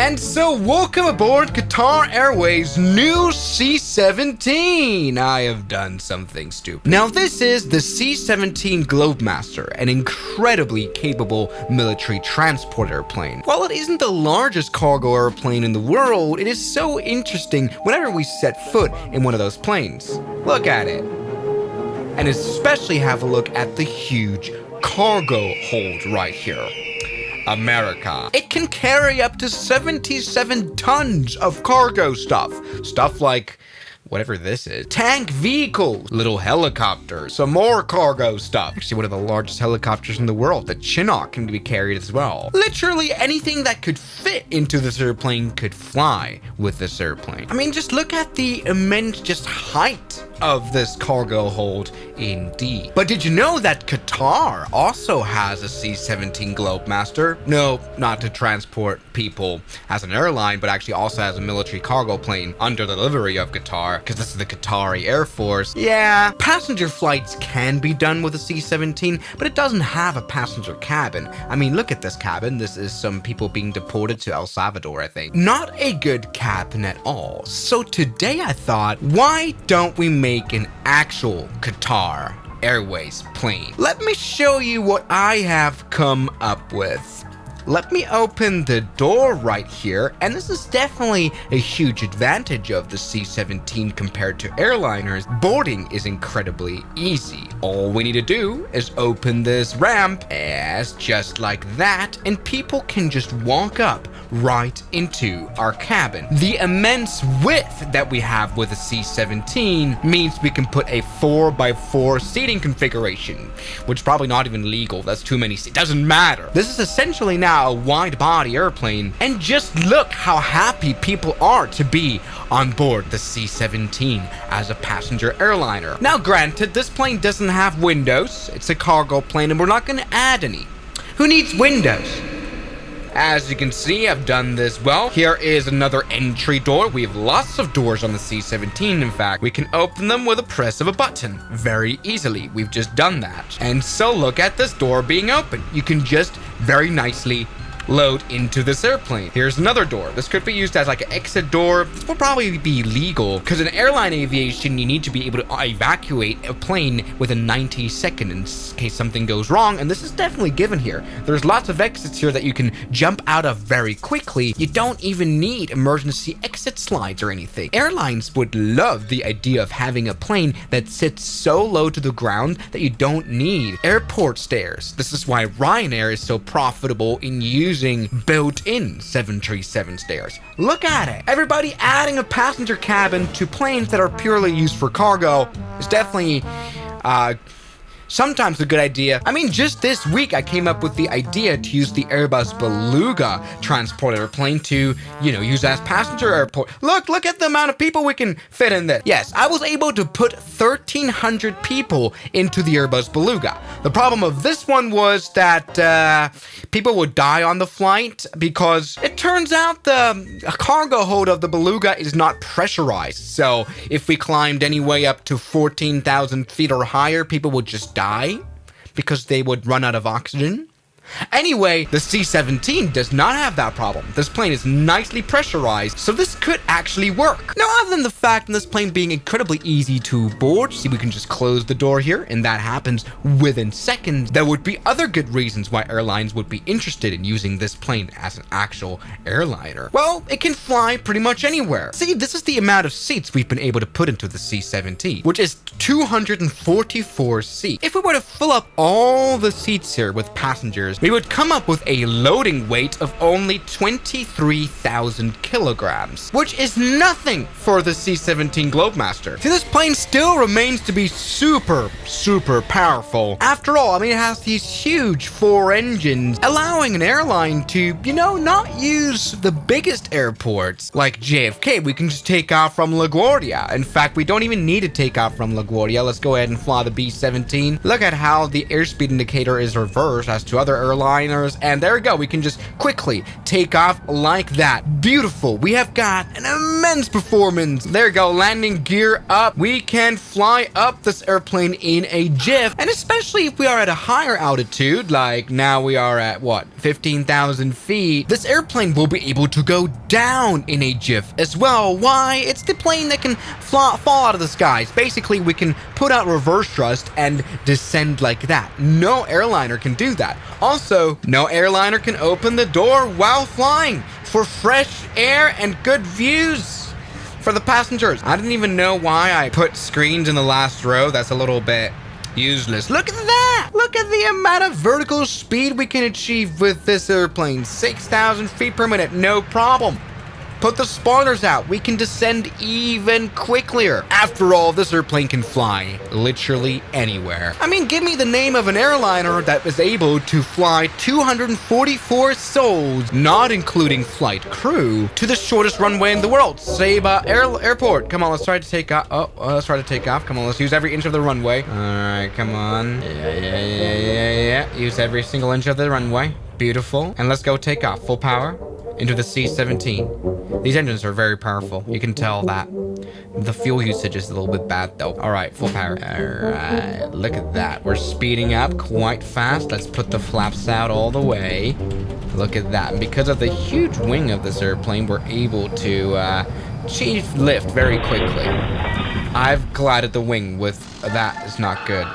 And so welcome aboard Qatar Airways' new C-17. I have done something stupid. Now this is the C-17 Globemaster, an incredibly capable military transport airplane. While it isn't the largest cargo airplane in the world, it is so interesting whenever we set foot in one of those planes. Look at it. And especially have a look at the huge cargo hold right here. America. It can carry up to 77 tons of cargo stuff. Stuff like whatever this is. Tank vehicles, little helicopters, some more cargo stuff. Actually, one of the largest helicopters in the world, the Chinook, can be carried as well. Literally anything that could fit into this airplane could fly with this airplane. I mean, just look at the immense height of this cargo hold indeed. But did you know that Qatar also has a C-17 Globemaster? No, not to transport people as an airline, but actually also has a military cargo plane under the livery of Qatar, because this is the Qatari Air Force. Yeah, passenger flights can be done with a C-17, but it doesn't have a passenger cabin. I mean, look at this cabin. This is some people being deported to El Salvador, I think. Not a good cabin at all. So today I thought, why don't we make an actual Qatar Airways plane? Let me show you what I have come up with. Let me open the door right here, and this is definitely a huge advantage of the C-17 compared to airliners. Boarding is incredibly easy. All we need to do is open this ramp as just like that, and people can just walk up right into our cabin. The immense width that we have with a C-17 means we can put a 4x4 seating configuration, which is probably not even legal. That's too many seats. It doesn't matter. This is essentially now a wide body airplane, and just look how happy people are to be on board the C-17 as a passenger airliner. Now granted, this plane doesn't have windows. It's a cargo plane, and we're not going to add any. Who needs windows? As you can see, I've done this well. Here is another entry door. We have lots of doors on the C-17. In fact, we can open them with a press of a button very easily. We've just done that. And so look at this door being open. You can just very nicely load into this airplane. Here's another door. This could be used as like an exit door. This will probably be legal because in airline aviation, you need to be able to evacuate a plane within 90 seconds in case something goes wrong. And this is definitely given here. There's lots of exits here that you can jump out of very quickly. You don't even need emergency exit slides or anything. Airlines would love the idea of having a plane that sits so low to the ground that you don't need airport stairs. This is why Ryanair is so profitable in using built-in 737 stairs. Look at it. Everybody adding a passenger cabin to planes that are purely used for cargo is definitely sometimes a good idea. I mean, just this week I came up with the idea to use the Airbus Beluga transport airplane to, use as passenger airport. Look at the amount of people we can fit in this. Yes, I was able to put 1,300 people into the Airbus Beluga. The problem of this one was that people would die on the flight because it turns out the cargo hold of the Beluga is not pressurized. So if we climbed any way up to 14,000 feet or higher, people would just die because they would run out of oxygen. Anyway, the C-17 does not have that problem. This plane is nicely pressurized, so this could actually work. Now, other than the fact in this plane being incredibly easy to board, see, we can just close the door here, and that happens within seconds. There would be other good reasons why airlines would be interested in using this plane as an actual airliner. Well, it can fly pretty much anywhere. See, this is the amount of seats we've been able to put into the C-17, which is 244 seats. If we were to fill up all the seats here with passengers, we would come up with a loading weight of only 23,000 kilograms, which is nothing for the C-17 Globemaster. See, this plane still remains to be super powerful. After all, I mean, it has these huge 4 engines, allowing an airline to, not use the biggest airports like JFK. We can just take off from LaGuardia. In fact, we don't even need to take off from LaGuardia. Let's go ahead and fly the B-17. Look at how the airspeed indicator is reversed as to other airliners, and there we go. We can just quickly take off like that. Beautiful. We have got an immense performance. There we go. Landing gear up. We can fly up this airplane in a jiff, and especially if we are at a higher altitude, like now we are at what, 15,000 feet, this airplane will be able to go down in a jiff as well. Why? It's the plane that can fall out of the skies. Basically, we can put out reverse thrust and descend like that. No airliner can do that. Also, no airliner can open the door while flying for fresh air and good views for the passengers. I didn't even know why I put screens in the last row. That's a little bit useless. Look at that! Look at the amount of vertical speed we can achieve with this airplane. 6,000 feet per minute, no problem. Put the spawners out. We can descend even quicker. After all, this airplane can fly literally anywhere. I mean, give me the name of an airliner that is able to fly 244 souls, not including flight crew, to the shortest runway in the world, Saba Airport. Come on, let's try to take off. Let's try to take off. Come on, let's use every inch of the runway. All right, come on. Yeah. Use every single inch of the runway. Beautiful. And let's go take off. Full power into the C-17. These engines are very powerful. You can tell that. The fuel usage is a little bit bad though. All right, full power. All right, look at that. We're speeding up quite fast. Let's put the flaps out all the way. Look at that. And because of the huge wing of this airplane, we're able to achieve lift very quickly. I've collided the wing with that. Is not good.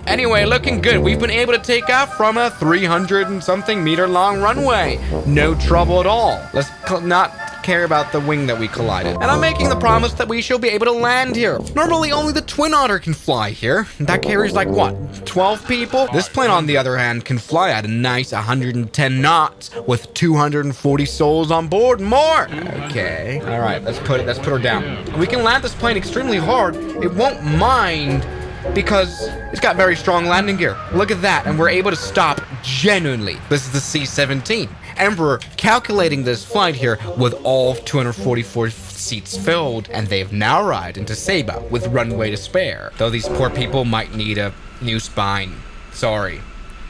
Anyway, looking good. We've been able to take off from a 300 and something meter long runway. No trouble at all. Let's not care about the wing that we collided. And I'm making the promise that we shall be able to land here. Normally, only the Twin Otter can fly here. That carries like what, 12 people? This plane, on the other hand, can fly at a nice 110 knots with 240 souls on board and more. Okay. All right, let's put her down. We can land this plane extremely hard. It won't mind, because it's got very strong landing gear. Look at that, and we're able to stop genuinely. This is the C-17, and we're calculating this flight here with all 244 seats filled, and they've now arrived into Saba with runway to spare. Though these poor people might need a new spine. Sorry.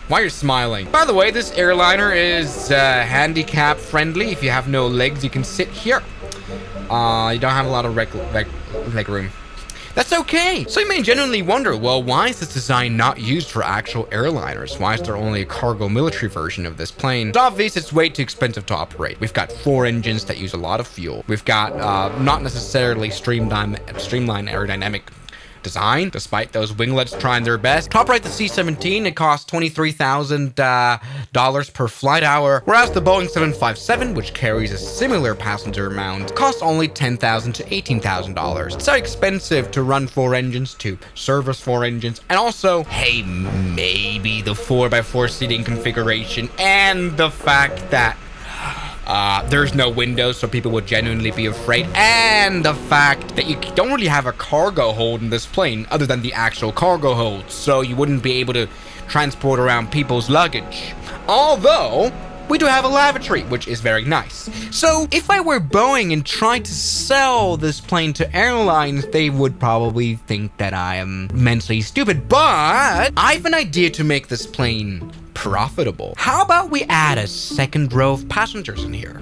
Why you're smiling? By the way, this airliner is handicap friendly. If you have no legs, you can sit here. You don't have a lot of leg room. That's okay. So you may genuinely wonder, well, why is this design not used for actual airliners? Why is there only a cargo military version of this plane? It's obvious it's way too expensive to operate. We've got 4 engines that use a lot of fuel. We've got not necessarily streamlined aerodynamic design, despite those winglets trying their best. To operate the C-17, it costs $23,000 per flight hour, whereas the Boeing 757, which carries a similar passenger amount, costs only $10,000 to $18,000. It's so expensive to run 4 engines, to service 4 engines, and also, hey, maybe the 4x4 seating configuration, and the fact that there's no windows, so people would genuinely be afraid, and the fact that you don't really have a cargo hold in this plane other than the actual cargo hold, so you wouldn't be able to transport around people's luggage. Although we do have a lavatory, which is very nice. So if I were Boeing and tried to sell this plane to airlines, they would probably think that I am mentally stupid, but I have an idea to make this plane profitable. How about we add a second row of passengers in here?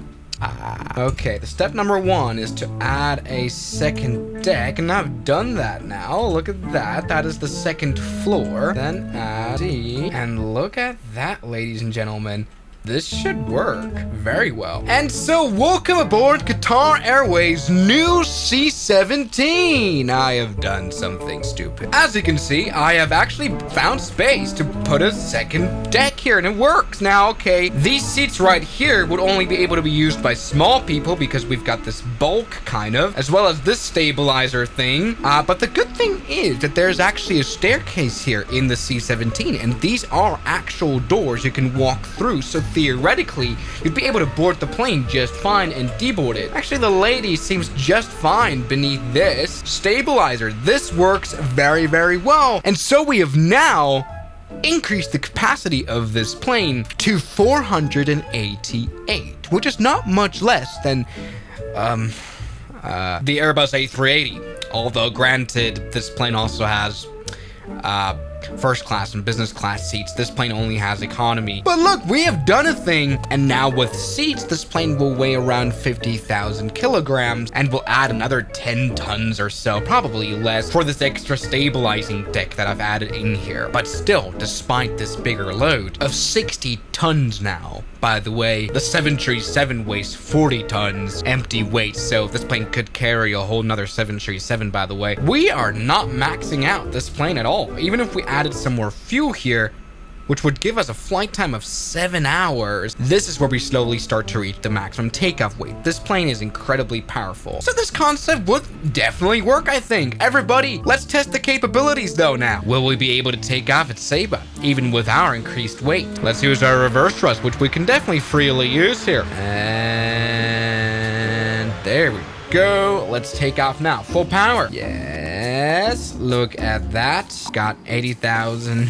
Okay, the step number 1 is to add a second deck, and I've done that now. Look at that. That is the second floor. Then add D, and look at that, ladies and gentlemen. This should work very well. And so, welcome aboard Qatar Airways' new C-17. I have done something stupid. As you can see, I have actually found space to put a second deck here, and it works. Now, okay, these seats right here would only be able to be used by small people because we've got this bulk, kind of, as well as this stabilizer thing. But the good thing is that there's actually a staircase here in the C-17, and these are actual doors you can walk through. So theoretically, you'd be able to board the plane just fine and deboard it. Actually, the lady seems just fine beneath this stabilizer. This works very, very well. And so we have now increased the capacity of this plane to 488, which is not much less than the Airbus A380. Although, granted, this plane also has first class and business class seats. This plane only has economy. But look, we have done a thing. And now with seats, this plane will weigh around 50,000 kilograms and will add another 10 tons or so, probably less, for this extra stabilizing deck that I've added in here. But still, despite this bigger load of 60 tons now. By the way, the 737 weighs 40 tons empty weight, so this plane could carry a whole nother 737, by the way. We are not maxing out this plane at all. Even if we added some more fuel here, which would give us a flight time of 7 hours. This is where we slowly start to reach the maximum takeoff weight. This plane is incredibly powerful. So this concept would definitely work, I think. Everybody, let's test the capabilities though now. Will we be able to take off at Saba, even with our increased weight? Let's use our reverse thrust, which we can definitely freely use here. And there we go. Let's take off now. Full power. Yes, look at that. Got 80,000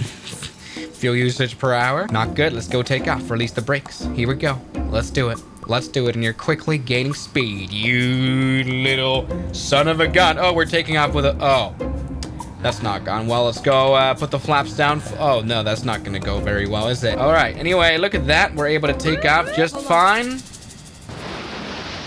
fuel usage per hour. Not good. Let's go take off. Release the brakes. Here we go. Let's do it. Let's do it. And you're quickly gaining speed. You little son of a gun. Oh, we're taking off with a... Oh, that's not gone. Well, let's go put the flaps down. Oh, no, that's not going to go very well, is it? All right. Anyway, look at that. We're able to take off just fine.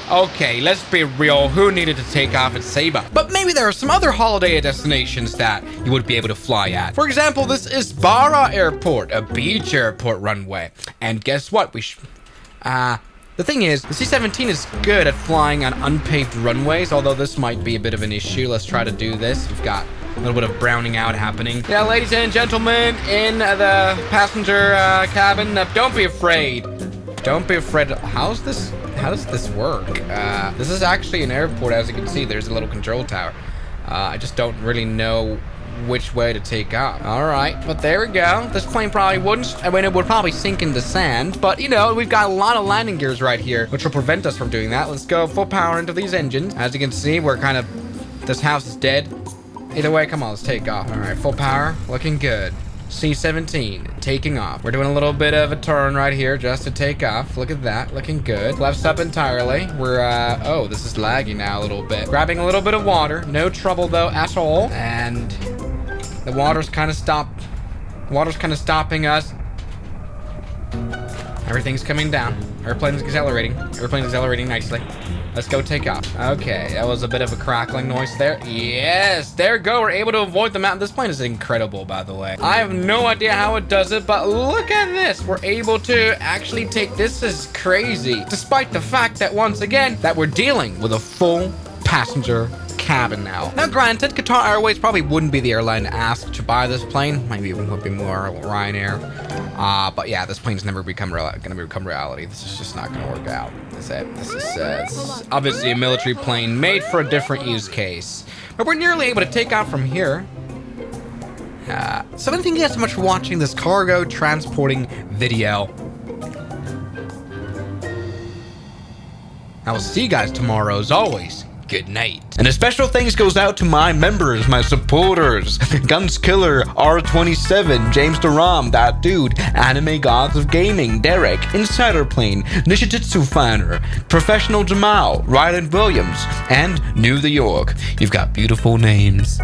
Okay, let's be real. Who needed to take off at Saba? But maybe there are some other holiday destinations that you would be able to fly at. For example, this is Barra Airport, a beach airport runway. And guess what? The thing is, the C-17 is good at flying on unpaved runways, although this might be a bit of an issue. Let's try to do this. We've got a little bit of browning out happening. Yeah, ladies and gentlemen, in the passenger cabin, don't be afraid. Don't be afraid. How does this work? This is actually an airport. As you can see, there's a little control tower. I just don't really know which way to take off. All right, but there we go. This plane probably wouldn't, I mean, it would probably sink into sand, but you know, we've got a lot of landing gears right here, which will prevent us from doing that. Let's go full power into these engines. As you can see, we're kind of, this house is dead. Either way, come on, let's take off. All right, full power, looking good. C-17 taking off. We're doing a little bit of a turn right here just to take off. Look at that, looking good. Flaps up entirely. We're oh, this is laggy now a little bit. Grabbing a little bit of water. No trouble though at all. And the water's kind of stopping us. Everything's coming down. Airplane's accelerating. Airplane's accelerating nicely. Let's go take off. Okay, that was a bit of a crackling noise there. Yes, there we go. We're able to avoid the mountain. This plane is incredible, by the way. I have no idea how it does it, but look at this. We're able to actually take, this is crazy. Despite the fact that, once again, that we're dealing with a full passenger cabin now. Now, granted, Qatar Airways probably wouldn't be the airline asked to buy this plane. Maybe it would be more Ryanair. But yeah, this plane's never gonna become reality. This is just not gonna work out. This is obviously a military plane made for a different use case. But we're nearly able to take off from here. So thank you guys so much for watching this cargo transporting video. I will see you guys tomorrow as always. Good night. And a special thanks goes out to my members, my supporters, Guns Killer, R27, James Duram, That Dude, Anime Gods of Gaming, Derek, Insider Plane, Nishijitsu Fanner, Professional Jamal, Ryland Williams, and New the York. You've got beautiful names.